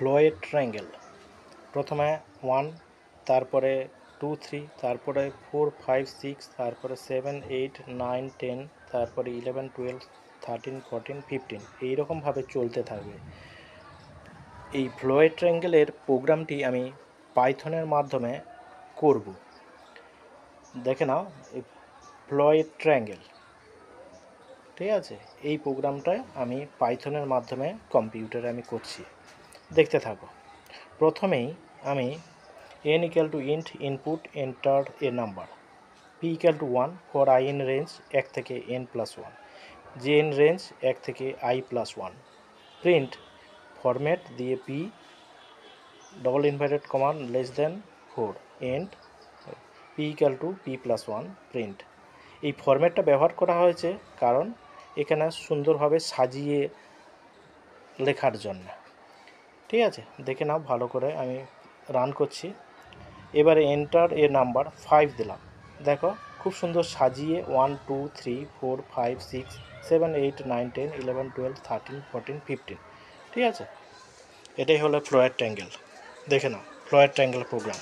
Floyd triangle. প্রথমে 1, তারপরে 2 3, তারপরে 4 5 6, তারপরে 7 8 9 10, তারপরে 11 12 13 14 15 এইরকমভাবে চলতে থাকবে। এই ফ্লোয়েড ট্রায়াঙ্গেলের প্রোগ্রামটি আমি পাইথনের মাধ্যমে করব। দেখে নাও, এই ফ্লোয়েড ট্রায়াঙ্গেল, ঠিক আছে, এই প্রোগ্রামটা আমি পাইথনের মাধ্যমে কম্পিউটারে আমি করছি, দেখতে থাকো। প্রথমেই আমি n equal to int input enter a number, p equal to 1 for I in range 1 থেকে n plus 1, j in range 1 থেকে I plus 1, print ফরম্যাট দিয়ে p double inverted comma less than 4 and p equal to p plus 1 print। এই ফরম্যাটটা ব্যবহার করা হয়েছে কারণ এখানে সুন্দরভাবে সাজিয়ে লেখার জন্য, ঠিক আছে। দেখে নাও ভালো করে, আমি রান করছি। এবারে এন্টার এ নাম্বার 5 দিলাম, দেখো খুব সুন্দর সাজিয়ে 1 2 3 4 5 6 7 8 9 10 11 12 13 14 15, ঠিক আছে। এটাই হলো ফ্লোয়েড ট্রায়াঙ্গেল। দেখে নাও ফ্লোয়েড ট্রায়াঙ্গেল প্রোগ্রাম।